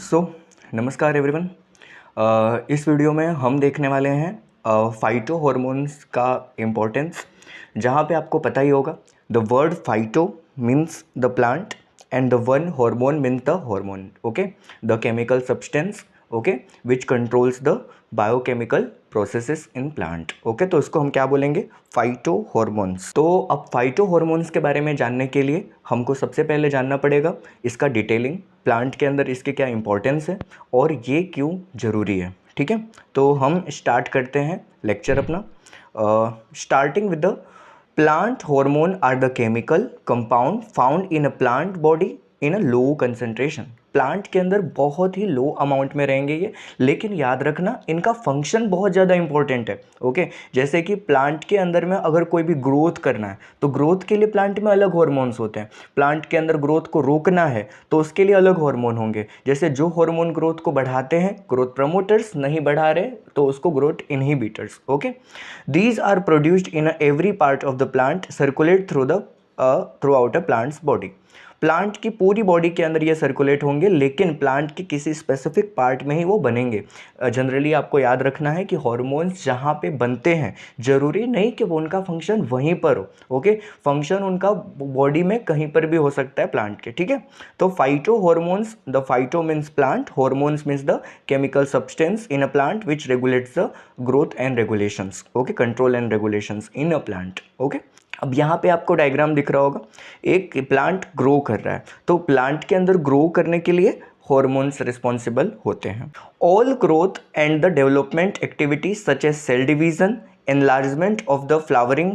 सो नमस्कार एवरीवन। इस वीडियो में हम देखने वाले हैं फाइटो हॉर्मोन्स का इम्पोर्टेंस, जहाँ पे आपको पता ही होगा the word phyto means the plant and the one hormone means the hormone, okay, the chemical substance, okay, which controls the biochemical processes in plant, okay. तो इसको हम क्या बोलेंगे? Phyto hormones. तो अब फाइटो हॉर्मोन्स के बारे में जानने के लिए हमको सबसे पहले जानना पड़ेगा इसका डिटेलिंग, प्लांट के अंदर इसके क्या इंपॉर्टेंस है और ये क्यों ज़रूरी है, ठीक है। तो हम स्टार्ट करते हैं लेक्चर अपना, starting with the plant hormone are the chemical compound found in a plant body in a low concentration. Plant के अंदर बहुत ही लो अमाउंट में रहेंगे ये, लेकिन याद रखना इनका फंक्शन बहुत ज़्यादा इंपॉर्टेंट है, ओके। जैसे कि प्लांट के अंदर में अगर कोई भी ग्रोथ करना है तो ग्रोथ के लिए प्लांट में अलग हार्मोन्स होते हैं। प्लांट के अंदर ग्रोथ को रोकना है तो उसके लिए अलग हार्मोन होंगे। जैसे जो हार्मोन ग्रोथ को बढ़ाते हैं ग्रोथ प्रमोटर्स, नहीं बढ़ा रहे तो उसको growth inhibitors, okay. These are produced in every part of the plant, circulate throughout a plant's body. Plant की पूरी बॉडी के अंदर ये सर्कुलेट होंगे, लेकिन प्लांट के किसी स्पेसिफिक पार्ट में ही वो बनेंगे। जनरली आपको याद रखना है कि हार्मोन्स जहाँ पे बनते हैं जरूरी नहीं कि वो उनका फंक्शन वहीं पर हो, ओके। फंक्शन उनका बॉडी में कहीं पर भी हो सकता है प्लांट के, ठीक है। तो phyto hormones, the phyto means plant, hormones means the chemical substance in a plant which regulates the growth and regulations, okay, control and regulations in a plant, okay. अब यहाँ पे आपको डायग्राम दिख रहा होगा, एक प्लांट ग्रो कर रहा है, तो प्लांट के अंदर ग्रो करने के लिए हॉर्मोन्स रिस्पॉन्सिबल होते हैं। All growth and the development activities such as cell division, enlargement of the flowering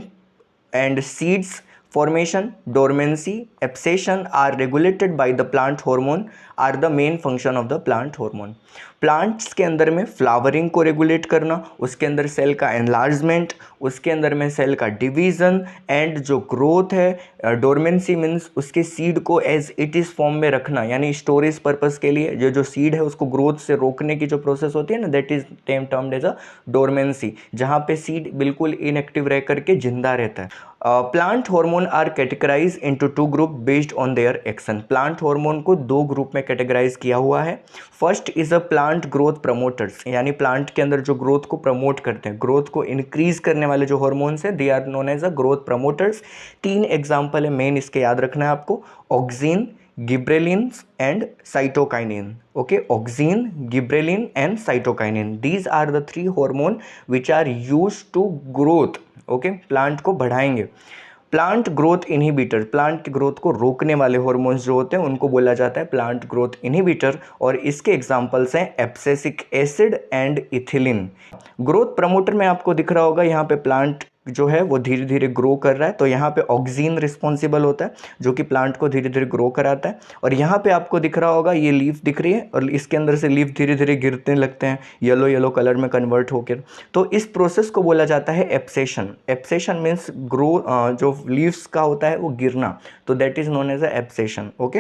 and seeds formation, dormancy, abscission are regulated by the plant hormone are the main function of the plant hormone. Plants के अंदर में flowering को regulate करना, उसके अंदर cell का enlargement, उसके अंदर में सेल का डिवीज़न एंड जो ग्रोथ है, डोरमेंसी मीन्स उसके सीड को एज इट इज़ फॉर्म में रखना, यानी स्टोरेज पर्पस के लिए जो सीड है उसको ग्रोथ से रोकने की जो प्रोसेस होती है ना, that is termed as a dormancy, जहाँ पे सीड बिल्कुल इनएक्टिव रह करके जिंदा रहता है। Plant hormone are categorize into two group based on their action. Plant hormone को दो ग्रुप में कैटेगराइज किया हुआ है। First is a plant growth promoters, यानी प्लांट के अंदर जो ग्रोथ को प्रमोट करते हैं, ग्रोथ को इंक्रीज करने वाले जो हार्मोन्स हैं, they are known as a growth promoters. तीन एग्जाम्पल है मेन, इसके याद रखना है आपको, auxin, gibberellins and cytokinin, okay. Auxin, gibberellin and cytokinin, these are the three hormone which are used to growth, okay, plant को बढ़ाएंगे। प्लांट ग्रोथ इनहिबिटर, प्लांट की ग्रोथ को रोकने वाले हार्मोन्स जो होते हैं उनको बोला जाता है प्लांट ग्रोथ इनहिबिटर, और इसके एग्जांपल्स हैं abscisic acid and ethylene. Growth promoter में आपको दिख रहा होगा यहाँ पे प्लांट जो है वो धीरे धीरे ग्रो कर रहा है, तो यहाँ पे ऑक्सिन रिस्पॉन्सिबल होता है जो कि प्लांट को धीरे धीरे ग्रो कराता है। और यहाँ पे आपको दिख रहा होगा ये लीफ दिख रही है और इसके अंदर से लीफ धीरे धीरे गिरने लगते हैं, येलो येलो कलर में कन्वर्ट होकर, तो इस प्रोसेस को बोला जाता है एब्सेशन। एब्सेशन मीन्स ग्रो, जो लीव्स का होता है वो गिरना, तो that is known as a abscission, okay.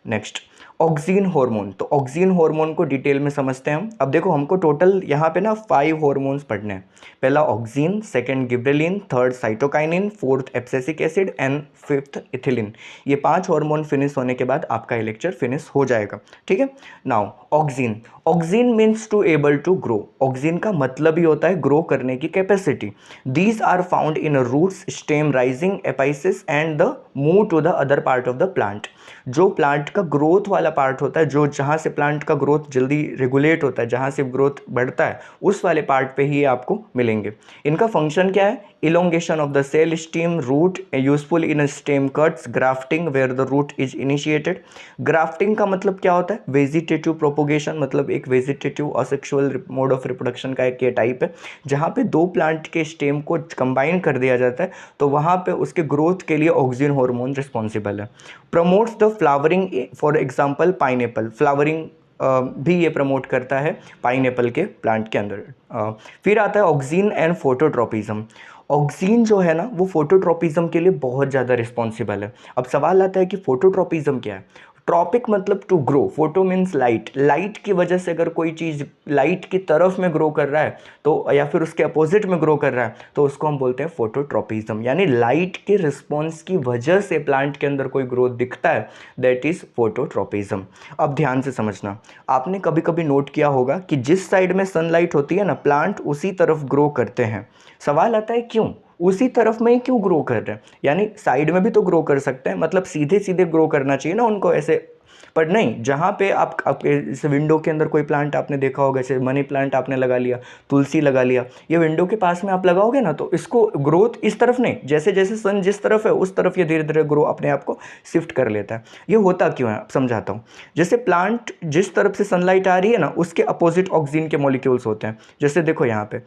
Next auxin hormone, तो ऑक्सिन हार्मोन को डिटेल में समझते हैं हम। अब देखो हमको टोटल यहाँ पे ना 5 हार्मोन्स पढ़ने हैं। पहला auxin, second gibberellin, third cytokinin, fourth abscisic acid and fifth ethylene. ये 5 हार्मोन फिनिश होने के बाद आपका ये लेक्चर फिनिश हो जाएगा, ठीक है। Now auxin, auxin means to able to grow. ऑक्सिन का मतलब ही होता है ग्रो करने की capacity. These are found in roots, stem, rising apices and the move to the other part of the plant. जो प्लांट का ग्रोथ वाला पार्ट होता है, जो जहाँ से प्लांट का ग्रोथ जल्दी रेगुलेट होता है, जहाँ से ग्रोथ बढ़ता है, उस वाले पार्ट पे ही आपको मिलेंगे। इनका फंक्शन क्या है? Elongation of the cell, stem, root, useful in stem cuts, grafting where the root is initiated. Grafting का मतलब क्या होता है? वेजिटेटिव प्रोपोगेशन, मतलब एक vegetative asexual mode of reproduction का एक ये टाइप है, जहाँ पे दो प्लांट के स्टेम को कंबाइन कर दिया जाता है, तो वहाँ पे उसके ग्रोथ के लिए ऑक्सिन हार्मोन रिस्पॉन्सिबल है। Promotes the flowering, for example pineapple, flowering भी ये प्रमोट करता है पाइनएप्पल के प्लांट के अंदर। फिर आता है ऑक्सिन एंड फोटोट्रोपिज्म। ऑक्सिन जो है ना वो फोटोट्रोपिज्म के लिए बहुत ज़्यादा रिस्पॉन्सिबल है। अब सवाल आता है कि फोटोट्रोपिज्म क्या है? ट्रॉपिक मतलब to grow, photo means light, light की वजह से अगर कोई चीज़ लाइट की तरफ में ग्रो कर रहा है तो, या फिर उसके अपोजिट में ग्रो कर रहा है तो उसको हम बोलते हैं फोटोट्रॉपिज्म, यानी लाइट के रिस्पॉन्स की वजह से प्लांट के अंदर कोई ग्रोथ दिखता है, दैट इज फोटोट्रॉपिज्म। अब ध्यान से समझना, आपने कभी कभी नोट किया होगा कि जिस साइड में सनलाइट होती है ना, प्लांट उसी तरफ ग्रो करते हैं। सवाल आता है क्यों, उसी तरफ में ही क्यों ग्रो कर रहे हैं, यानी साइड में भी तो ग्रो कर सकते हैं, मतलब सीधे सीधे ग्रो करना चाहिए ना उनको ऐसे, पर नहीं, जहाँ पे आपके इस विंडो के अंदर कोई प्लांट आपने देखा होगा, जैसे मनी प्लांट आपने लगा लिया, तुलसी लगा लिया, ये विंडो के पास में आप लगाओगे ना तो इसको ग्रोथ इस तरफ नहीं, जैसे जैसे सन जिस तरफ है उस तरफ ये धीरे धीरे ग्रो अपने आप को शिफ्ट कर लेता है। ये होता क्यों है समझाता हूँ। जैसे प्लांट जिस तरफ से सनलाइट आ रही है ना उसके अपोजिट ऑक्सीजन के मॉलिक्यूल्स होते हैं। जैसे देखो यहाँ पे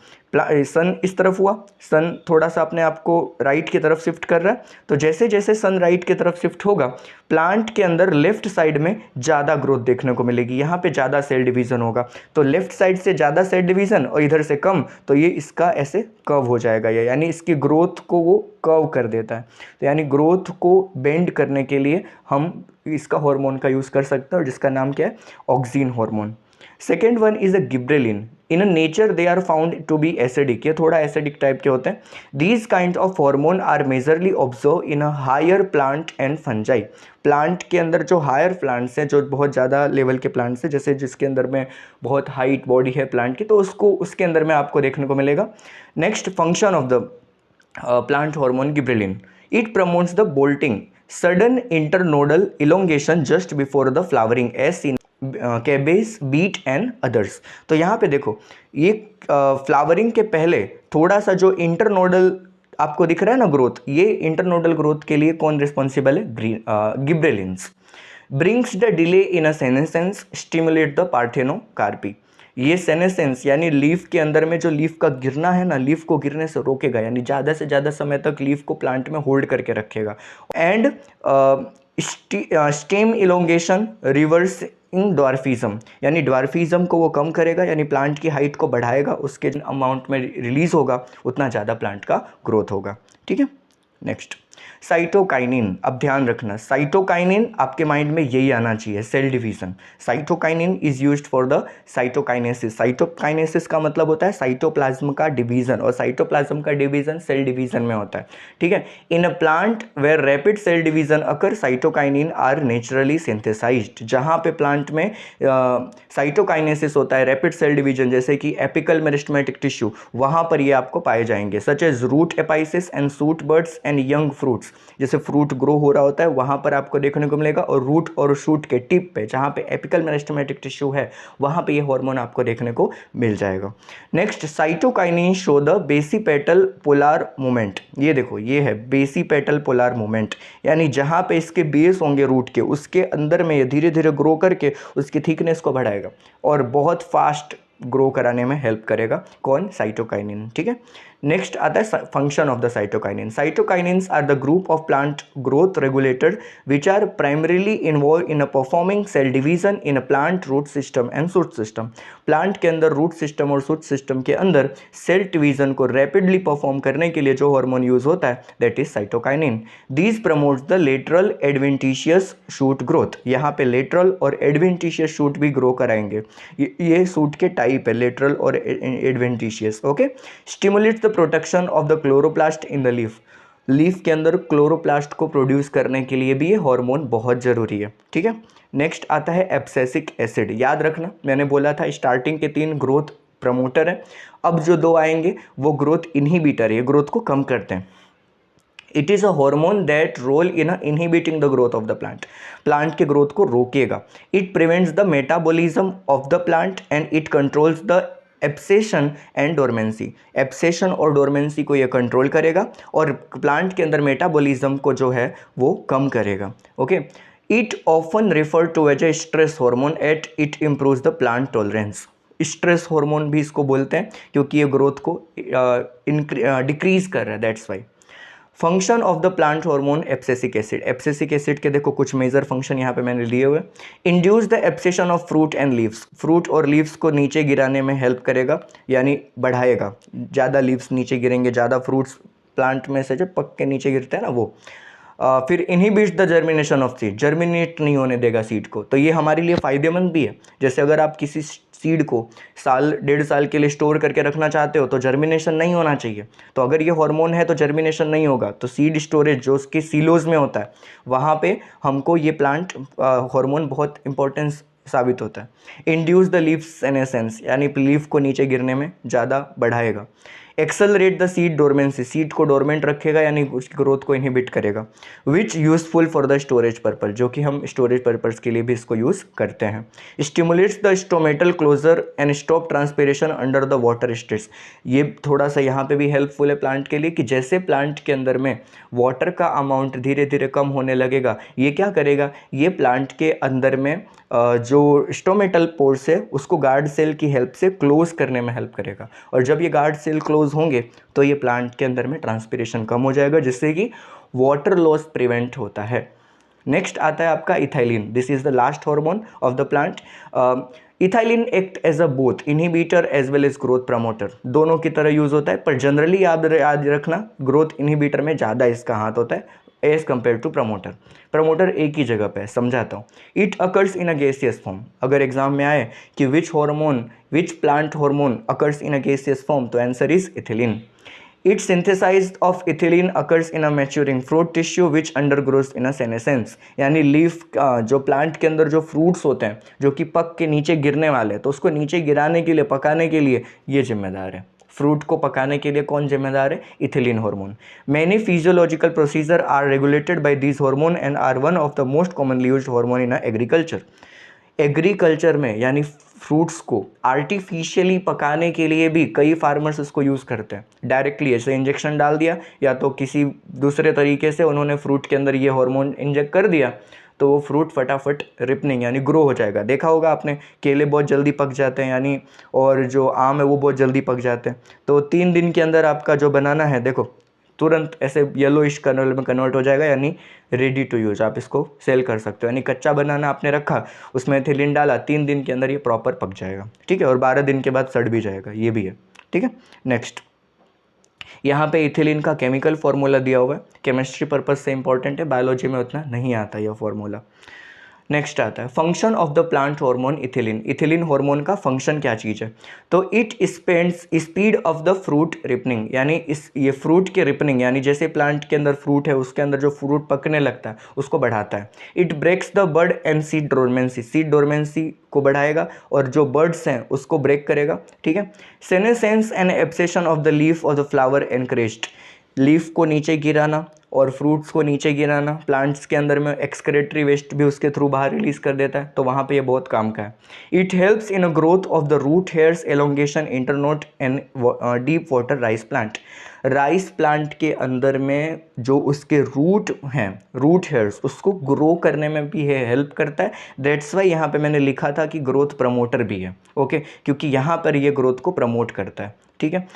सन इस तरफ हुआ, सन थोड़ा सा अपने आप को राइट की तरफ शिफ्ट कर रहा है, तो जैसे जैसे सन राइट की तरफ शिफ्ट होगा प्लांट के अंदर लेफ्ट साइड में ज़्यादा ग्रोथ देखने को मिलेगी, यहाँ पे ज़्यादा सेल डिवीज़न होगा, तो लेफ्ट साइड से ज़्यादा सेल डिवीज़न और इधर से कम, तो ये इसका ऐसे कर्व हो जाएगा, ये यानी इसकी ग्रोथ को वो कर्व कर देता है। तो यानी ग्रोथ को बेंड करने के लिए हम इसका हार्मोन का यूज़ कर सकते हैं, और जिसका नाम क्या है, auxin hormone. Second one is a gibberellin. In nature they are found to be acidic, ये थोड़ा एसिडिक टाइप के होते हैं। These kind of hormone are majorly observe in a higher plant and fungi. Plant के अंदर जो higher plants हैं, जो बहुत ज़्यादा लेवल के प्लांट्स हैं, जैसे जिसके अंदर में बहुत हाइट बॉडी है प्लांट की, तो उसके अंदर में आपको देखने को मिलेगा। Next function of the plant hormone gibberellin. It promotes the bolting, sudden internodal elongation just before the flowering as seen cabbage, beet and others. तो यहाँ पे देखो ये फ्लावरिंग के पहले थोड़ा सा जो इंटरनोडल आपको दिख रहा है ना ग्रोथ, ये इंटरनोडल ग्रोथ के लिए कौन रिस्पॉन्सिबल है, gibberellins. Brings the delay in a senescence, stimulate the parthenocarpy. ये सेनेसेंस यानी लीफ के अंदर में जो लीफ का गिरना है ना, लीफ को गिरने से रोकेगा, यानी ज़्यादा से ज़्यादा समय तक लीफ को प्लांट में होल्ड करके रखेगा। And stem elongation, reversing dwarfism, यानी ड्वार्फिज्म को वो कम करेगा, यानी प्लांट की हाइट को बढ़ाएगा, उसके अमाउंट में रिलीज होगा उतना ज़्यादा प्लांट का ग्रोथ होगा। ठीक है, नेक्स्ट साइटोकाइनिन। अब ध्यान रखना, साइटोकाइनिन आपके माइंड में यही आना चाहिए, cell division. Cytokinin is used for the cytokinesis. Cytokinesis का मतलब होता है साइटोप्लाज्म का डिवीजन, और साइटोप्लाज्म का डिवीजन सेल डिवीजन में होता है। ठीक है, in a plant where rapid cell division occur, cytokinin are naturally synthesized. जहाँ पे प्लांट में साइटोकाइनेसिस होता है, रैपिड सेल डिवीजन, जैसे कि एपिकल मेरिस्टेमेटिक टिश्यू, वहाँ पर ये आपको पाए जाएंगे, such as root apices and shoot buds and young fruits. जैसे फ्रूट ग्रो हो रहा होता है वहाँ पर आपको देखने को मिलेगा, और रूट और शूट के टिप पे जहाँ पे एपिकल मेरिस्टेमेटिक टिश्यू है वहाँ पे ये हार्मोन आपको देखने को मिल जाएगा। Next, cytokinin show the basipetal polar movement. ये देखो, ये है बेसिपेटल पोलार मूवमेंट, यानी जहाँ पे इसके बेस होंगे रूट के, उसके अंदर में ये धीरे धीरे ग्रो करके उसकी थिकनेस को बढ़ाएगा और बहुत फास्ट ग्रो कराने में हेल्प करेगा। कौन, साइटोकाइनिन। ठीक है, नेक्स्ट आता है function of the cytokinin. Cytokinins are the group of plant growth regulator which are primarily involve in a performing cell division in a plant root system and shoot system. Plant के अंदर root system और shoot system के अंदर cell division को rapidly perform करने के लिए जो हार्मोन यूज होता है that is cytokinin. These promotes the lateral adventitious shoot growth. यहाँ पे लेटरल और एडवेंटिशियस शूट भी ग्रो कराएंगे। ये शूट के टाइप है, लेटरल और adventitious. Okay, stimulates the protection of the chloroplast in the leaf. Leaf के अंदर क्लोरोप्लास्ट को प्रोड्यूस करने के लिए भी ये हार्मोन बहुत ज़रूरी है। ठीक है, नेक्स्ट आता है एब्सेसिक एसिड। याद रखना, मैंने बोला था स्टार्टिंग के 3 ग्रोथ प्रमोटर है, अब जो 2 आएंगे वो ग्रोथ इनहिबिटर है, ग्रोथ को कम करते हैं। It is a hormone that role in inhibiting the growth of the plant. Plant के ग्रोथ को रोकेगा। It prevents the metabolism of the plant and it controls the abscission and dormancy. Abscission और dormancy को ये control करेगा और plant के अंदर मेटाबॉलिज्म को जो है वो कम करेगा। Okay, it often refer to as a stress hormone at it improves the plant tolerance. Stress hormone भी इसको बोलते हैं क्योंकि ये ग्रोथ को डिक्रीज कर रहा है, that's why. Function of the plant hormone abscisic acid. Abscisic acid के देखो कुछ मेजर फंक्शन यहाँ पे मैंने लिए हुए। Induce the abscission of fruit and leaves. Fruit और लीव्स को नीचे गिराने में हेल्प करेगा, यानी बढ़ाएगा। ज़्यादा लीव्स नीचे गिरेंगे, ज़्यादा फ्रूट्स प्लांट में से जो पक के नीचे गिरते हैं ना वो। फिर inhibits the germination of seed, germinate नहीं होने देगा सीड को, तो ये हमारे लिए फ़ायदेमंद भी है। जैसे अगर आप किसी सीड को साल 1.5 साल के लिए स्टोर करके रखना चाहते हो तो जर्मिनेशन नहीं होना चाहिए, तो अगर ये हार्मोन है तो जर्मिनेशन नहीं होगा, तो सीड स्टोरेज जो उसके सीलोज में होता है वहाँ पे हमको ये प्लांट हार्मोन बहुत इंपॉर्टेंस साबित होता है। इंड्यूस द लीफ सेनेसेंस, यानी लीफ को नीचे गिरने में ज़्यादा बढ़ाएगा। Accelerate the seed dormancy, seed को डोरमेंट रखेगा यानी उसकी ग्रोथ को इनहिबिट करेगा। Which useful for the storage purpose, जो कि हम स्टोरेज पर्पज के लिए भी इसको यूज़ करते हैं। Stimulates the stomatal closer and stop transpiration under the water stress, ये थोड़ा सा यहाँ पे भी हेल्पफुल है प्लांट के लिए कि जैसे प्लांट के अंदर में वाटर का अमाउंट धीरे धीरे कम होने लगेगा, ये क्या करेगा, ये प्लांट के अंदर में जो स्टोमेटल पोर्स है उसको गार्ड सेल की हेल्प से क्लोज करने में हेल्प करेगा, और जब ये गार्ड सेल क्लोज होंगे तो ये प्लांट के अंदर में ट्रांसपिरेशन कम हो जाएगा, जिससे कि वाटर लॉस प्रिवेंट होता है। नेक्स्ट आता है आपका ethylene, this is the last hormone of the plant. Ethylene act as a both inhibitor as well as growth promoter, दोनों की तरह यूज होता है, पर जनरली याद रखना ग्रोथ इनहिबिटर में ज़्यादा इसका हाथ होता है as compare to promoter. Promoter एक ही जगह पे है, समझाता हूँ। It occurs in a gaseous form, अगर एग्जाम में आए कि which plant hormone occurs in a gaseous form, तो answer is ethylene. It synthesize of ethylene occurs in a maturing fruit tissue which undergoes in a senescence, यानी leaf जो plant के अंदर जो फ्रूट्स होते हैं जो कि पक के नीचे गिरने वाले हैं, तो उसको नीचे गिराने के लिए, पकाने के लिए ये जिम्मेदार है। फ्रूट को पकाने के लिए कौन जिम्मेदार है, ethylene hormone. Many physiological procedure are regulated by this hormone and are one of the most commonly used hormone in agriculture. Agriculture में यानी फ्रूट्स को आर्टिफिशियली पकाने के लिए भी कई फार्मर्स इसको यूज़ करते हैं। डायरेक्टली ऐसे इंजेक्शन डाल दिया या तो किसी दूसरे तरीके से उन्होंने फ्रूट के अंदर ये हार्मोन इंजेक्ट कर दिया, तो वो फ्रूट फटाफट रिपनिंग यानी ग्रो हो जाएगा। देखा होगा आपने, केले बहुत जल्दी पक जाते हैं यानी, और जो आम है वो बहुत जल्दी पक जाते हैं, तो 3 दिन के अंदर आपका जो बनाना है देखो तुरंत ऐसे येलोइश कलर में कन्वर्ट हो जाएगा, यानी रेडी टू यूज, आप इसको सेल कर सकते हो। यानी कच्चा बनाना आपने रखा, उसमें एथिलीन डाला, 3 दिन के अंदर ये प्रॉपर पक जाएगा, ठीक है, और 12 दिन के बाद सड़ भी जाएगा, ये भी है, ठीक है। नेक्स्ट यहाँ पे इथिलीन का केमिकल फार्मूला दिया हुआ है, केमिस्ट्री पर्पज से इंपॉर्टेंट है, बायोलॉजी में उतना नहीं आता यह फार्मूला। नेक्स्ट आता है function of the plant hormone ethylene. Ethylene hormone का फंक्शन क्या चीज़ है, तो it spends speed of the fruit ripening, यानी ये फ्रूट के रिपनिंग, यानी जैसे प्लांट के अंदर फ्रूट है उसके अंदर जो फ्रूट पकने लगता है उसको बढ़ाता है। It breaks the bud and seed dormancy, seed dormancy को बढ़ाएगा और जो बर्ड्स हैं उसको ब्रेक करेगा, ठीक है। Senescence and abscission of the leaf of the flower encouraged, leaf को नीचे गिराना और फ्रूट्स को नीचे गिराना, प्लांट्स के अंदर में एक्सक्रेटरी वेस्ट भी उसके थ्रू बाहर रिलीज कर देता है, तो वहाँ पे ये बहुत काम का है। It helps in a growth of the root hairs elongation internode and deep water rice plant. Rice plant के अंदर में जो उसके रूट हैं, रूट हेयर्स, उसको ग्रो करने में भी ये हेल्प करता है। दैट्स वाई यहाँ पे मैंने लिखा था कि ग्रोथ प्रमोटर भी है, ओके, क्योंकि यहाँ पर ये ग्रोथ को प्रमोट करता है, ठीक है।